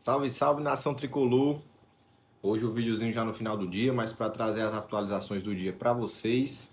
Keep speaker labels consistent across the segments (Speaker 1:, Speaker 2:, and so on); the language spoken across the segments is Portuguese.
Speaker 1: Salve, salve, nação tricolor. Hoje o videozinho já no final do dia, mas para trazer as atualizações do dia para vocês.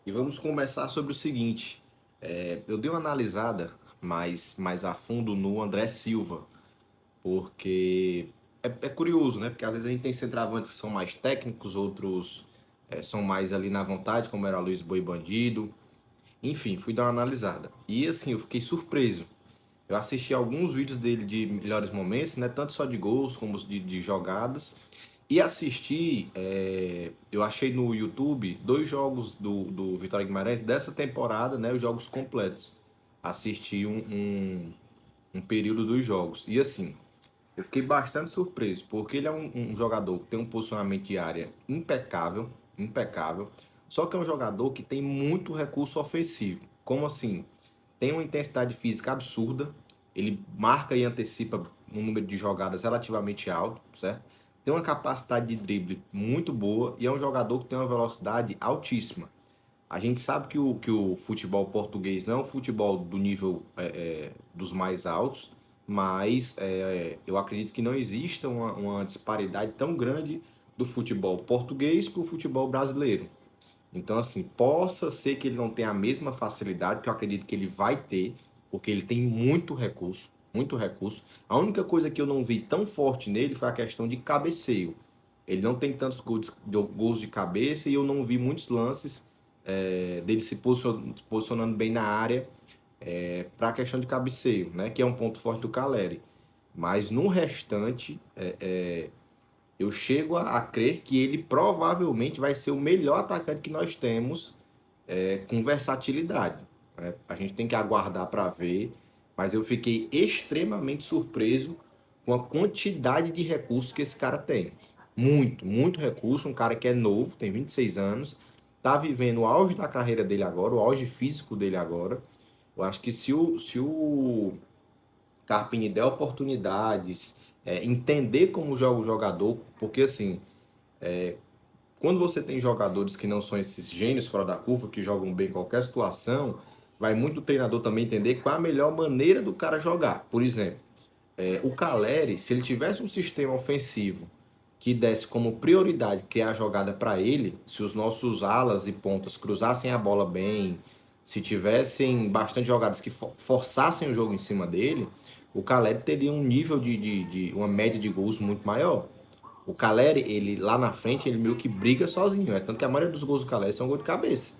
Speaker 1: E vamos conversar sobre o seguinte. Eu dei uma analisada mais a fundo no André Silva, porque é curioso, né? Porque às vezes a gente tem centroavantes que são mais técnicos, outros são mais ali na vontade, como era Luiz Boi Bandido. Enfim, fui dar uma analisada. E assim, eu fiquei surpreso. Eu assisti alguns vídeos dele de melhores momentos, né? Tanto só de gols como de jogadas. E assisti, eu achei no YouTube dois jogos do Vitória Guimarães dessa temporada, né? Os jogos completos. Assisti um período dos jogos. E assim, eu fiquei bastante surpreso, porque ele é um jogador que tem um posicionamento de área impecável, impecável. Só que é um jogador que tem muito recurso ofensivo. Como assim? Tem uma intensidade física absurda, ele marca e antecipa um número de jogadas relativamente alto, certo? Tem uma capacidade de drible muito boa e é um jogador que tem uma velocidade altíssima. A gente sabe que o futebol português não é um futebol do nível dos mais altos, mas eu acredito que não exista uma disparidade tão grande do futebol português para o futebol brasileiro. Então, assim, possa ser que ele não tenha a mesma facilidade, que eu acredito que ele vai ter, porque ele tem muito recurso, muito recurso. A única coisa que eu não vi tão forte nele foi a questão de cabeceio. Ele não tem tantos gols de cabeça e eu não vi muitos lances dele se posicionando bem na área para a questão de cabeceio, né? Que é um ponto forte do Caleri. Mas no restante, eu chego a crer que ele provavelmente vai ser o melhor atacante que nós temos com versatilidade. A gente tem que aguardar para ver, mas eu fiquei extremamente surpreso com a quantidade de recursos que esse cara tem. Muito, muito recurso. Um cara que é novo, tem 26 anos, tá vivendo o auge da carreira dele agora, o auge físico dele agora. Eu acho que se o Carpini der oportunidades, entender como joga o jogador, porque assim, quando você tem jogadores que não são esses gênios fora da curva, que jogam bem em qualquer situação, vai muito o treinador também entender qual a melhor maneira do cara jogar. Por exemplo, o Caleri, se ele tivesse um sistema ofensivo que desse como prioridade criar a jogada para ele, se os nossos alas e pontas cruzassem a bola bem, se tivessem bastante jogadas que forçassem o jogo em cima dele, o Caleri teria um nível de uma média de gols muito maior. O Caleri, ele lá na frente, ele meio que briga sozinho. É tanto que a maioria dos gols do Caleri são gol de cabeça.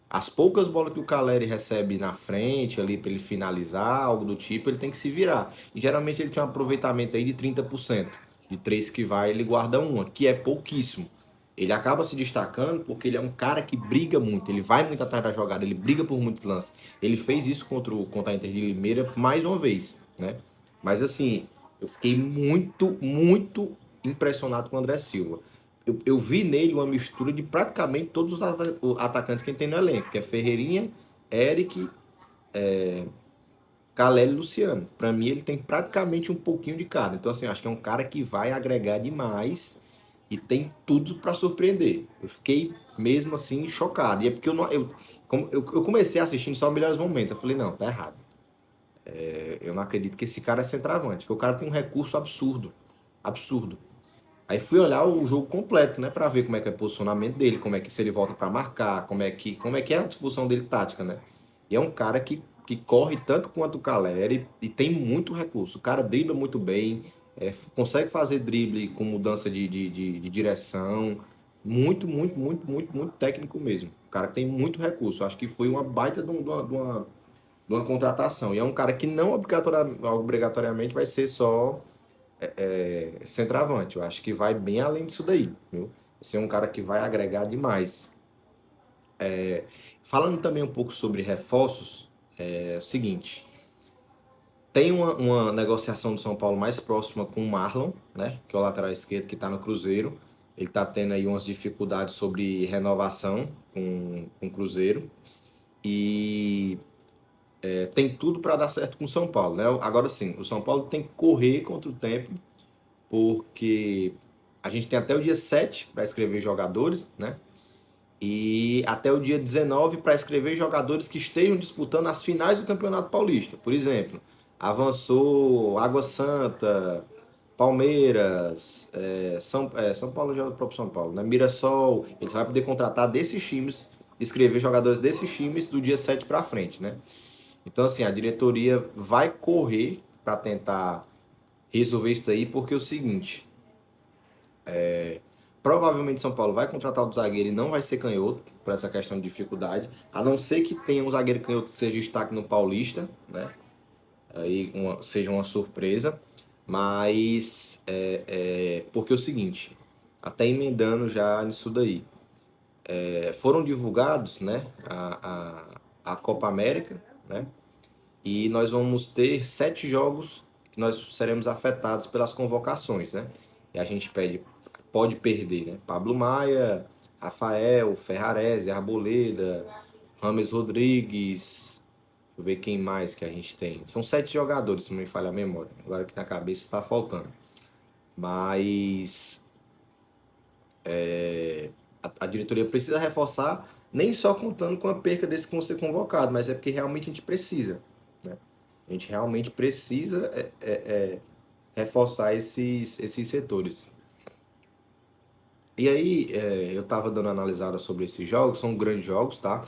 Speaker 1: As poucas bolas que o Caleri recebe na frente, ali para ele finalizar, algo do tipo, ele tem que se virar. E geralmente ele tem um aproveitamento aí de 30%. De três que vai, ele guarda uma, que é pouquíssimo. Ele acaba se destacando porque ele é um cara que briga muito, ele vai muito atrás da jogada, ele briga por muitos lances. Ele fez isso contra a Inter de Limeira mais uma vez, né? Mas assim, eu fiquei muito, muito impressionado com o André Silva. Eu vi nele uma mistura de praticamente todos os atacantes que ele tem no elenco, que é Ferreirinha, Eric, Caleri e Luciano. Para mim, ele tem praticamente um pouquinho de cada. Então, assim, acho que é um cara que vai agregar demais e tem tudo para surpreender. Eu fiquei mesmo assim chocado. E é porque eu comecei assistindo só os melhores momentos. Eu falei, não, tá errado. Eu não acredito que esse cara é centroavante, porque o cara tem um recurso absurdo. Absurdo. Aí fui olhar o jogo completo, né, para ver como é que é o posicionamento dele, como é que se ele volta para marcar, como é que é a disposição dele tática, né? E é um cara que corre tanto quanto o Caleri e tem muito recurso. O cara dribla muito bem, consegue fazer drible com mudança de direção, muito, muito, muito, muito, muito técnico mesmo. O cara tem muito recurso. Acho que foi uma baita de uma contratação. E é um cara que não obrigatoriamente vai ser só centroavante. Eu acho que vai bem além disso daí, viu? Você é um cara que vai agregar demais. Falando também um pouco sobre reforços, é o seguinte: tem uma negociação do São Paulo mais próxima com o Marlon, né? Que é o lateral esquerdo que está no Cruzeiro. Ele está tendo aí umas dificuldades sobre renovação com o Cruzeiro. E tem tudo para dar certo com o São Paulo, né? Agora sim, o São Paulo tem que correr contra o tempo, porque a gente tem até o dia 7 para escrever jogadores, né? E até o dia 19 para escrever jogadores que estejam disputando as finais do Campeonato Paulista. Por exemplo, avançou Água Santa, Palmeiras, São Paulo já é o próprio São Paulo, né? Mirassol, ele vai poder contratar desses times, escrever jogadores desses times do dia 7 para frente, né? Então, assim, a diretoria vai correr para tentar resolver isso aí, porque é o seguinte, provavelmente São Paulo vai contratar o zagueiro e não vai ser canhoto, por essa questão de dificuldade, a não ser que tenha um zagueiro canhoto que seja destaque no Paulista, né? Aí seja uma surpresa, mas porque é o seguinte, até emendando já nisso daí, foram divulgados, né, a Copa América, né, e nós vamos ter 7 jogos que nós seremos afetados pelas convocações, né, e a gente pode perder, né, Pablo Maia, Rafael, Ferrarese, Arboleda, Rames Rodrigues. Deixa eu ver quem mais que a gente tem. São 7 jogadores, se não me falha a memória. Agora que na cabeça está faltando. Mas a diretoria precisa reforçar, nem só contando com a perca desse que vão ser convocados, mas é porque realmente a gente precisa. Né? A gente realmente precisa reforçar esses setores. E aí, eu estava dando uma analisada sobre esses jogos, são grandes jogos, tá?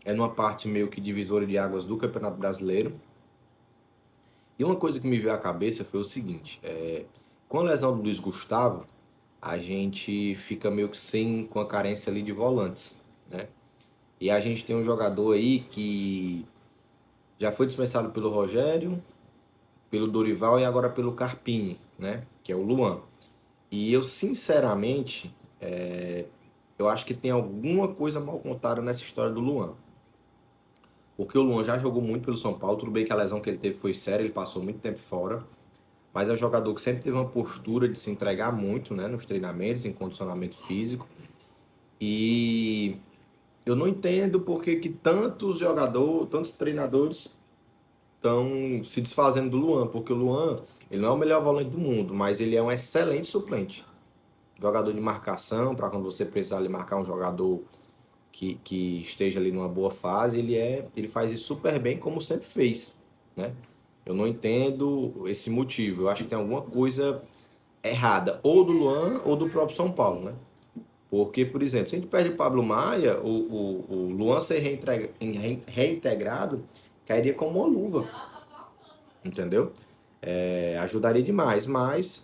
Speaker 1: É numa parte meio que divisória de águas do Campeonato Brasileiro. E uma coisa que me veio à cabeça foi o seguinte, com a lesão do Luiz Gustavo, a gente fica meio que com a carência ali de volantes, né? E a gente tem um jogador aí que já foi dispensado pelo Rogério, pelo Dorival e agora pelo Carpini, né? Que é o Luan. E eu, sinceramente, eu acho que tem alguma coisa mal contada nessa história do Luan. Porque o Luan já jogou muito pelo São Paulo, tudo bem que a lesão que ele teve foi séria, ele passou muito tempo fora, mas é um jogador que sempre teve uma postura de se entregar muito, né, nos treinamentos, em condicionamento físico. E eu não entendo por que tantos jogadores, tantos treinadores estão se desfazendo do Luan, porque o Luan, ele não é o melhor volante do mundo, mas ele é um excelente suplente. Jogador de marcação, para quando você precisar ali marcar um jogador que esteja ali numa boa fase, ele faz isso super bem, como sempre fez, né? Eu não entendo esse motivo. Eu acho que tem alguma coisa errada, ou do Luan ou do próprio São Paulo, né? Porque, por exemplo, se a gente perde o Pablo Maia, o Luan ser reintegrado cairia como uma luva, entendeu? Ajudaria demais, mas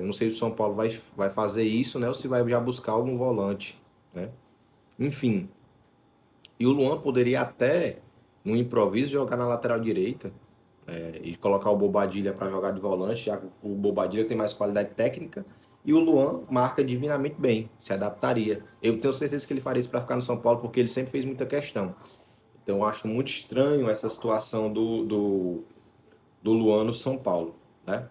Speaker 1: não sei se o São Paulo vai fazer isso, né? Ou se vai já buscar algum volante, né? Enfim, e o Luan poderia até, no improviso, jogar na lateral direita, e colocar o Bobadilha para jogar de volante, já que o Bobadilha tem mais qualidade técnica, e o Luan marca divinamente bem, se adaptaria. Eu tenho certeza que ele faria isso para ficar no São Paulo, porque ele sempre fez muita questão. Então eu acho muito estranho essa situação do Luan no São Paulo, né?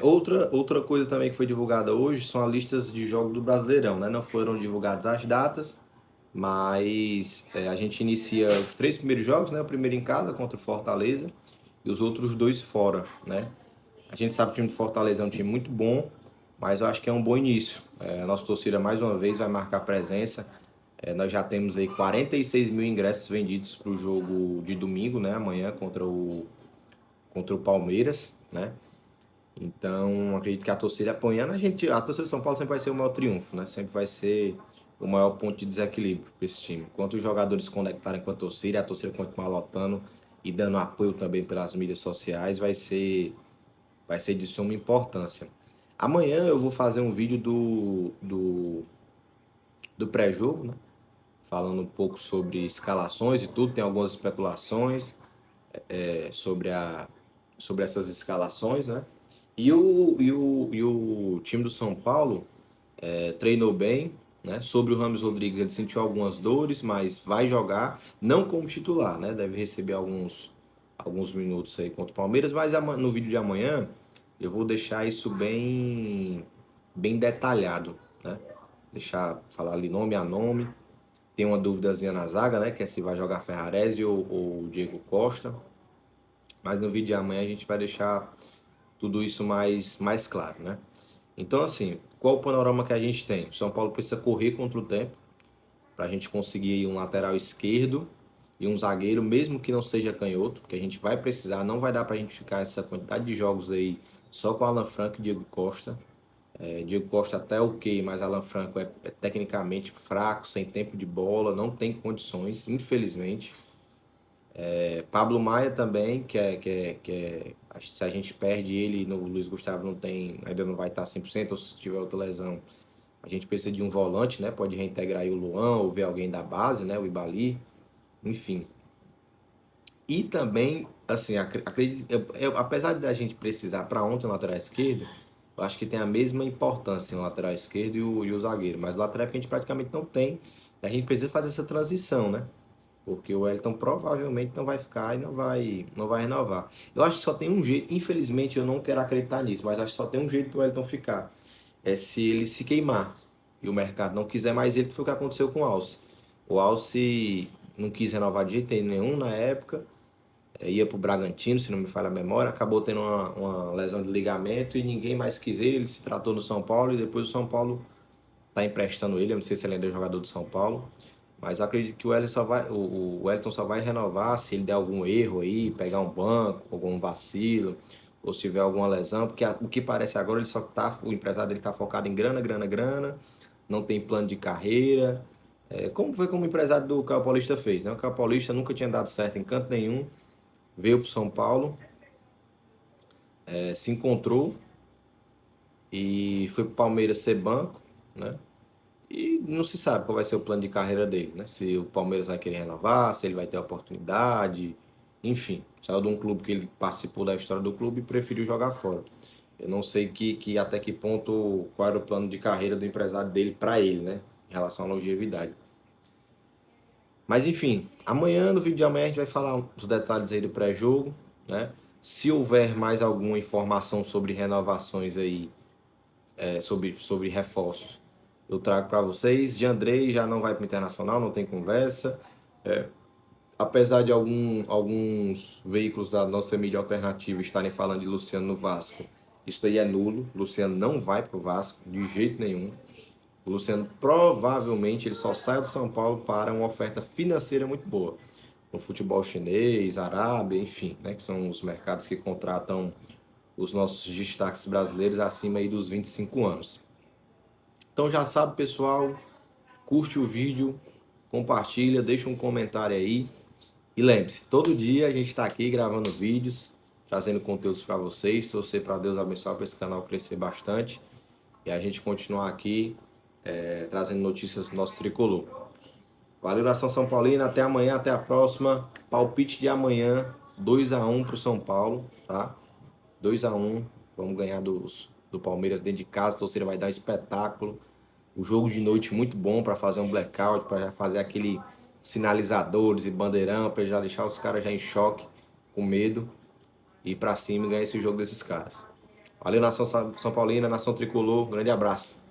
Speaker 1: Outra coisa também que foi divulgada hoje são as listas de jogos do Brasileirão, né? Não foram divulgadas as datas, mas a gente inicia os 3 primeiros jogos, né? O primeiro em casa contra o Fortaleza e os outros 2 fora, né? A gente sabe que o time do Fortaleza é um time muito bom, mas eu acho que é um bom início. A nossa torcida mais uma vez vai marcar presença. Nós já temos aí 46 mil ingressos vendidos para o jogo de domingo, né? Amanhã contra o Palmeiras, né? Então, acredito que a torcida apoiando a torcida do São Paulo sempre vai ser o maior triunfo, né? Sempre vai ser o maior ponto de desequilíbrio para esse time. Enquanto os jogadores se conectarem com a torcida continuar lotando e dando apoio também pelas mídias sociais, vai ser de suma importância. Amanhã eu vou fazer um vídeo do pré-jogo, né? Falando um pouco sobre escalações e tudo, tem algumas especulações sobre essas escalações, né? E o time do São Paulo treinou bem, né? Sobre o Rames Rodrigues, ele sentiu algumas dores, mas vai jogar, não como titular, né? Deve receber alguns minutos aí contra o Palmeiras, mas no vídeo de amanhã eu vou deixar isso bem detalhado, né? Falar ali nome a nome. Tem uma duvidazinha na zaga, né? Que é se vai jogar Ferrarese ou Diego Costa. Mas no vídeo de amanhã a gente vai deixar tudo isso mais claro, né? Então, assim, qual o panorama que a gente tem? O São Paulo precisa correr contra o tempo para a gente conseguir um lateral esquerdo e um zagueiro, mesmo que não seja canhoto, porque a gente vai precisar, não vai dar para a gente ficar essa quantidade de jogos aí só com Alan Franco e Diego Costa. Diego Costa até ok, mas Alan Franco é tecnicamente fraco, sem tempo de bola, não tem condições, infelizmente. Pablo Maia também, acho que se a gente perde ele, no Luiz Gustavo não tem, ainda não vai estar 100%, ou se tiver outra lesão, a gente precisa de um volante, né? Pode reintegrar aí o Luan ou ver alguém da base, né? O Ibali, enfim. E também, assim, acredito, apesar da gente precisar para ontem o lateral esquerdo, eu acho que tem a mesma importância o lateral esquerdo e o zagueiro, mas o lateral que a gente praticamente não tem, a gente precisa fazer essa transição, né? Porque o Wellington provavelmente não vai ficar e não vai renovar. Eu acho que só tem um jeito, infelizmente eu não quero acreditar nisso, mas acho que só tem um jeito do Wellington ficar. É se ele se queimar e o mercado não quiser mais ele, que foi o que aconteceu com o Alce. O Alce não quis renovar de jeito nenhum na época, ia para o Bragantino, se não me falha a memória, acabou tendo uma lesão de ligamento e ninguém mais quis ele se tratou no São Paulo e depois o São Paulo está emprestando ele, eu não sei se ele ainda é jogador do São Paulo, mas eu acredito que o Wellington só vai renovar se ele der algum erro aí, pegar um banco, algum vacilo, ou se tiver alguma lesão, porque o que parece agora ele só tá, o empresário dele está focado em grana, grana, grana, não tem plano de carreira. Como foi como o empresário do Caio Paulista fez, né? O Caio Paulista nunca tinha dado certo em canto nenhum, veio para o São Paulo, se encontrou e foi para o Palmeiras ser banco, né? E não se sabe qual vai ser o plano de carreira dele, né? Se o Palmeiras vai querer renovar, se ele vai ter oportunidade, enfim. Saiu de um clube que ele participou da história do clube e preferiu jogar fora. Eu não sei até que ponto, qual era o plano de carreira do empresário dele para ele, né? Em relação à longevidade. Mas enfim, amanhã, no vídeo de amanhã, a gente vai falar dos detalhes aí do pré-jogo, né? Se houver mais alguma informação sobre renovações aí, sobre reforços, eu trago para vocês. Jandrei já não vai para o Internacional, não tem conversa. Apesar de alguns veículos da nossa mídia alternativa estarem falando de Luciano no Vasco, isso aí é nulo. Luciano não vai para o Vasco de jeito nenhum. O Luciano provavelmente ele só sai do São Paulo para uma oferta financeira muito boa. No futebol chinês, Arábia, enfim, né, que são os mercados que contratam os nossos destaques brasileiros acima aí dos 25 anos. Então já sabe, pessoal, curte o vídeo, compartilha, deixa um comentário aí. E lembre-se, todo dia a gente está aqui gravando vídeos, trazendo conteúdos para vocês, torcer para Deus abençoar para esse canal crescer bastante e a gente continuar aqui trazendo notícias do nosso tricolor. Valeu, nação São Paulina, até amanhã, até a próxima. Palpite de amanhã, 2-1 para o São Paulo, tá? 2-1, vamos ganhar do Palmeiras dentro de casa, a torcida vai dar um espetáculo. O jogo de noite muito bom para fazer um blackout, para já fazer aquele sinalizadores e bandeirão, para já deixar os caras já em choque, com medo, e ir para cima e ganhar esse jogo desses caras. Valeu, nação São Paulina, nação tricolor, grande abraço.